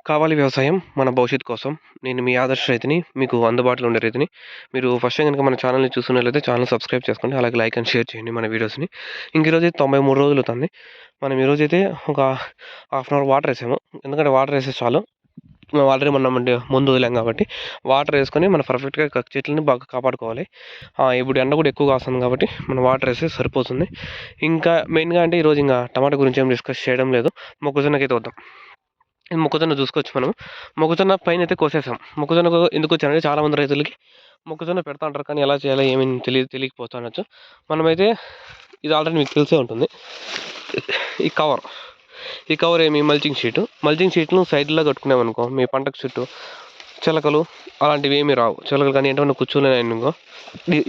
కావాలి వ్యవసాయం మన భవిష్యత్తు కోసం. నేను మీ ఆదర్శ రైతుని. మీకు అందుబాటులో ఉండే రైతుని. మీరు ఫస్ట్ టైం గనుక మన ఛానెల్‌ని చూస్తున్నట్లయితే ఛానెల్ సబ్స్క్రైబ్ చేసుకోండి. అలాగే లైక్ అండ్ షేర్ చేయండి మన వీడియోస్‌ని. ఈరోజైతే 93 రోజులవుతుంది. మనం ఈరోజైతే ఒక హాఫ్ అన్ అవర్ వాటర్ ఏసాము. ఎందుకంటే వాటర్ ఏస్తే చాలు. మేము ఆల్రెడీ మొన్న ముందు వదిలాం కాబట్టి వాటర్ ఏసుకొని మనం పర్ఫెక్ట్‌గా చెట్లని బాగా కాపాడుకోవాలి. ఇప్పుడు ఎండ కూడా ఎక్కువ కాస్తుంది కాబట్టి మనం వాటర్ ఏస్తే సరిపోతుంది. ఇంకా మెయిన్‌గా అంటే ఈరోజు టమాటా గురించి ఏం డిస్కస్ చేయడం లేదు. మొక్కజొన్నకైతే వద్దాం. ఈ మొక్కజొన్న చూసుకోవచ్చు మనం. మొక్కజొన్న పైనైతే కోసేసాం. మొక్కజొన్నకు ఎందుకొచ్చానంటే చాలామంది రైతులకి మొక్కజొన్న పెడతా ఉంటారు. కానీ ఎలా చేయాలో ఏమీ తెలియకపోతుండొచ్చు. మనమైతే ఇది ఆల్రెడీ మీకు తెలిసే ఉంటుంది. ఈ కవర్ ఈ కవర్ ఏమి మల్చింగ్ షీటు. మల్చింగ్ షీట్‌ను సైడ్‌లో కట్టుకున్నామనుకో మీ పంటకు చుట్టూ చిలకలు అలాంటివి ఏమీ రావు. చిలకలు కానీ ఏంటన్నా కూర్చోలేననుకో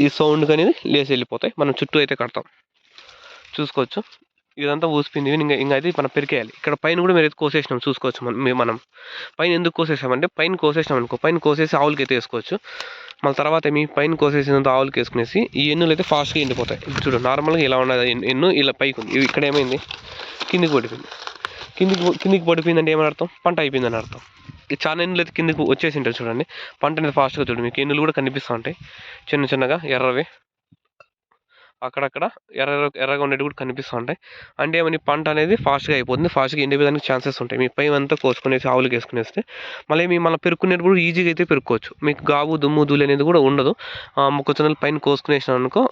ఈ సౌండ్ అనేది లేసి వెళ్ళిపోతాయి. మనం చుట్టూ అయితే కడతాం. చూసుకోవచ్చు. ఇదంతా ఊసిపోయింది. ఇంక అయితే మనం పెరికేయాలి. ఇక్కడ పైన కూడా మీరైతే కోసేసినాం చూసుకోవచ్చు మనం. పైన ఎందుకు కోసేసామంటే పైన కోసేసినామనుకో పైన కోసేసి ఆవులకైతే వేసుకోవచ్చు. మళ్ళీ తర్వాత పైన కోసేసినంత ఆవులకి వేసుకునేసి ఈ ఎన్నులు అయితే ఫాస్ట్‌గా ఎండిపోతాయి. ఇప్పుడు చూడు నార్మల్‌గా ఇలా ఉన్నది ఎన్ను ఇలా పైకి ఉంది. ఇక్కడ ఏమైంది కిందికి పడిపోయింది. కిందికి పడిపోయిందంటే ఏమని అర్థం? పంట అయిపోయిందని అర్థం. ఈ చాలా ఎన్నులు అయితే కిందికి వచ్చేసి ఉంటాయి చూడండి. పంట అనేది ఫాస్ట్‌గా చూడు మీకు ఎన్నులు కూడా కనిపిస్తూ ఉంటాయి. చిన్నగా ఎర్రవి. అక్కడక్కడ ఎర్రగా ఉండేవి కూడా కనిపిస్తూ ఉంటాయి. అంటే ఏమని పంట అనేది ఫాస్ట్‌గా అయిపోతుంది. ఫాస్ట్‌గా ఎండిపోయేదానికి ఛాన్సెస్ ఉంటాయి. మీ పైనంతా కోసుకునేసి ఆవులకి వేసుకునేస్తే మళ్ళీ పెరుక్కునేది కూడా ఈజీగా అయితే పెరుక్కోవచ్చు. మీకు గావు, దుమ్ము, ధూళి అనేది కూడా ఉండదు. మొక్కజొన్నలు పైన కోసుకునేసినామనుకో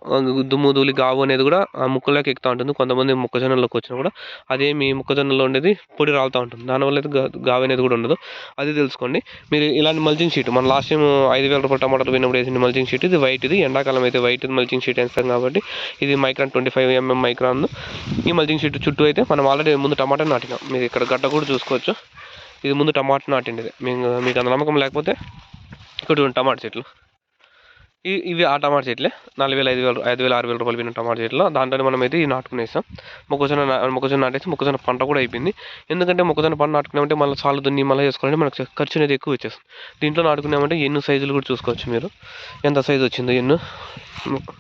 దుమ్ము, ధూళి, గావు అనేది కూడా ముక్కల్లోకి ఎక్కుతూ ఉంటుంది. కొంతమంది మొక్కజొన్నలోకి వచ్చినా కూడా అదేమి మొక్కజొన్నలో ఉండేది పొడి రాలుతూ ఉంటుంది. దానివల్ల అయితే గావు అనేది కూడా ఉండదు. అది తెలుసుకోండి. మీరు ఇలాంటి మల్చింగ్ షీట్ మన లాస్ట్ టైం ₹5,000 టమాటాలు పోయినప్పుడు వేసిన మల్చింగ్ షీట్ ఇది వైట్‌ది. ఎండాకాలం అయితే వైట్ మల్చింగ్ షీట్ వేస్తాం కాబట్టి ఇది మైక్రాన్ 25 mm మైక్రాన్. ఈ మల్చింగ్ షీట్ చుట్టూ అయితే మనం ఆల్రెడీ ముందు టమాటా నాటినాం. మీరు ఇక్కడ గడ్డ కూడా చూసుకోవచ్చు. ఇది ముందు టమాటా నాటింది. మీకు అంత నమ్మకం లేకపోతే ఇక్కడ చూడండి టమాటా చెట్లు. ఇవి ఆ టమాటా చెట్లే. 4,000, 5,000, 5,000, ₹6,000 పోయిన టమాటా చెట్లు. దాంట్లోనే మనమైతే ఇది నాటుకునేసాం. మొక్కజొన్న నాటేసి మొక్కజొన్న పంట కూడా అయిపోయింది. ఎందుకంటే మొక్కజొన్న పంట నాటుకున్నామంటే మళ్ళీ సాలు దున్ని మళ్ళీ చేసుకోవాలంటే మనకు ఖర్చు అనేది ఎక్కువ వచ్చేస్తుంది. దీంట్లో నాటుకున్నామంటే ఎన్ను సైజులు కూడా చూసుకోవచ్చు మీరు. ఎంత సైజు వచ్చిందో ఎన్ను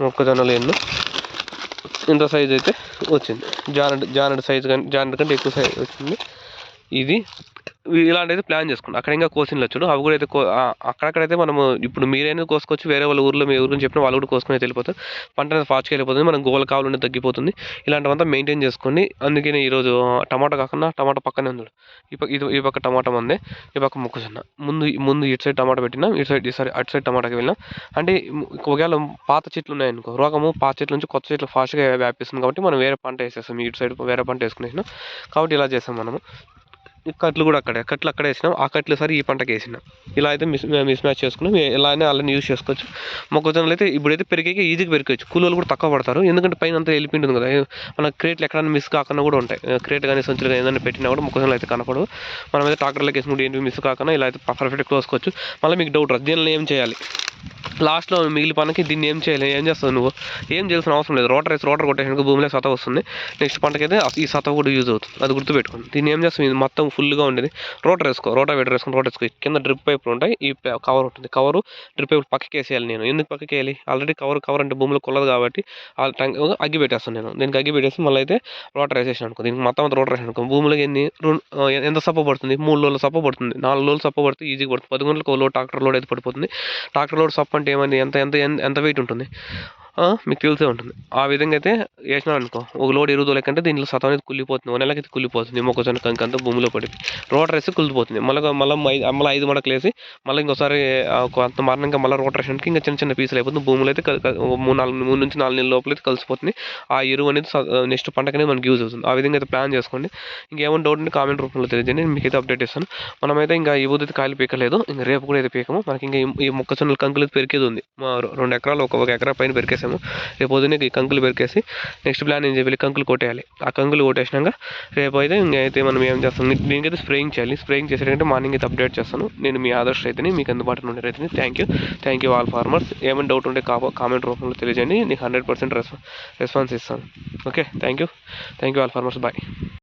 మొక్కజొన్నలో ఎన్ను ఇంత సైజ్ అయితే వచ్చింది. జానెడ్ సైజు కానీ జానెడ్ కంటే ఎక్కువ సైజ్ వచ్చింది. ఇది ఇలాంటివైతే ప్లాన్ చేసుకోండి. అక్కడ ఇంకా కోసిన్లు చూడు అవి కూడా అయితే అక్కడక్కడైతే మనము ఇప్పుడు మీరైనా కోసుకోవచ్చు. వేరే వాళ్ళ ఊర్లో మీ ఊరు చెప్పిన వాళ్ళు కూడా కోసుకొని అయితే వెళ్ళిపోతారు. పంట అనేది ఫాస్ట్‌గా వెళ్ళిపోతుంది. మనం గోల కావులు అనేది తగ్గిపోతుంది. ఇలాంటివంతా మెయింటైన్ చేసుకోండి. అందుకని ఈరోజు టమాటా కాకుండా టమాటా పక్కనే ఉంది. ఈ పక్క టమాటా ఉంది. ఈ పక్క మొక్కజొన్న. ముందు ఇటు సైడ్ టమాటా పెట్టినాం. అటు సైడ్ టమాటాకి వెళ్ళినాం. అంటే ఒకవేళ పాత చెట్లు ఉన్నాయనుకో రోగము పాత చెట్ల నుంచి కొత్త చెట్లు ఫాస్ట్‌గా వ్యాపిస్తుంది కాబట్టి మనం వేరే పంట వేసేస్తాం. ఇటు సైడ్ వేరే పంట వేసుకునేసినాం కాబట్టి ఇలా చేస్తాం మనము. ఈ కట్లు కూడా కట్లు అక్కడే వేసినాం. ఆ కట్లు సరే ఈ పంటకి వేసినాం. ఇలా అయితే మిస్ మ్యాచ్ చేసుకున్నాం. ఇలానే అలానే యూజ్ చేసుకోవచ్చు. మొక్కజొన్నలు అయితే ఇప్పుడైతే పెరిగాక ఈజీగా పెరిగవచ్చు. కూలీలు కూడా తక్కువ పడతారు. ఎందుకంటే పైన అంతా వెళ్ళిపోయింటుంది కదా. మన క్రేట్లు ఎక్కడైనా మిస్ కాకుండా కూడా ఉంటాయి. క్రేట్ కానీ సంచులు కానీ ఏదైనా పెట్టినా కూడా మొక్కజొన్నలు అయితే కనపడవు. మనమైతే ట్రాక్టర్లోకి వేసుకుంటే ఏంటి మిస్ కాకుండా ఇలా అయితే పర్ఫెక్ట్గా కోసుకోవచ్చు. మళ్ళీ మీకు డౌట్ రాదు దీనిలో ఏం చేయాలి లాస్ట్లో మిగిలి పనికి దీన్ని ఏం చేయాలి ఏం చేస్తావు నువ్వు ఏం చేయాల్సిన అవసరం లేదు. రోటర్ కొట్టేసాక భూమిలో సత వస్తుంది. నెక్స్ట్ పంటకైతే ఈ సత కూడా యూజ్ అవుతుంది. అది గుర్తుపెట్టుకోండి. దీన్ని ఏం చేస్తాం ఇది మొత్తం ఫుల్గా ఉండేది రోటర్ వేసుకో కింద డ్రిప్ పైపులు ఉంటాయి. ఈ కవర్ ఉంటుంది. కవరు డ్రిప్ పైపులు పక్కకి వేసేయాలి. నేను ఎందుకు పక్కకి వేయాలి ఆల్రెడీ కవర్ అంటే భూమిలో కొల్లదు కాబట్టి అగ్గి పెట్టేస్తాను నేను. దీనికి అగ్గి పెట్టేసి మళ్ళీ అయితే రోటర్ వేసేసాను అనుకో. దీనికి మొత్తం రోటర్ వేసాను అనుకో భూమిలో ఎంత సప్ప పడుతుంది 3 లోడ్ల సప్ప పడుతుంది. 4 లోడ్లు సప్ప పడితే ఈజీగా పడుతుంది. 10 గంటలకు ఒక లోడ్ ట్రాక్టర్ లోడ్ అయితే పడిపోతుంది. ట్రాక్టర్ లోడ్ సప్ప అంటే ఏమని ఎంత వెయిట్ ఉంటుంది మీకు తెలిసే ఉంటుంది. ఆ విధంగా అయితే వేసినాను అనుకో ఒక లోడ్ ఎరువుతో లేకంటే దీంట్లో సతం అనేది కుళ్ళిపోతుంది. 1 నెలకైతే కుళ్ళిపోతుంది. మొక్కజొన్న కంకంతా భూమిలో పడి రోటర్ వేసి కుళ్ళిపోతుంది. మళ్ళీ 5 మడకలు వేసి మళ్ళీ ఇంకోసారి కొంత మరణంగా మళ్ళీ రోటర్ వేసినానికి ఇంకా చిన్న పీసులు అయిపోతుంది. భూమిలో అయితే 3 నుంచి 4 నెలల లోపల అయితే కలిసిపోతుంది. ఆ ఎరువు అనేది నెక్స్ట్ పంటకనే మనకి యూజ్ అవుతుంది. ఆ విధంగా అయితే ప్లాన్ చేసుకోండి. ఇంకేమైనా డౌట్ ఉంటే కామెంట్ రూపంలో తెలియజేయండి. మీకైతే అప్డేట్ ఇస్తాను. మనమైతే ఇంకా ఈ ఊదైతే కాయలు పీకలేదు. ఇంకా రేపు కూడా అయితే పీకము. మనకి ఇంకా ఈ మొక్కజొన్నల కంకులు పెరికేది ఉంది. 2 ఎకరాలు ఒక ఎకరా పైన పెరికేసాము. రేపు పొద్దున్నే ఈ కంకులు పెరికేసి నెక్స్ట్ ప్లాన్ ఏం చెప్పి కంకులు కొట్టేయాలి. ఆ కంకులు కొట్టేసినాక రేపు అయితే ఇంకైతే మనం ఏం చేస్తాం దీనికైతే స్ప్రేయింగ్ చేయాలి. స్ప్రేయింగ్ చేసేటంటే మార్నింగ్ అయితే అప్డేట్ చేస్తాను. నేను మీ ఆదర్శ రైతుని మీకు అందుబాటులో ఉండే రైతుని. Thank you all farmers. ఏమైనా డౌట్ ఉంటే కామెంట్ రూపంలో తెలియజేయండి. నీకు 100% రెస్పాన్స్ ఇస్తాను. Okay thank you all farmers. Bye.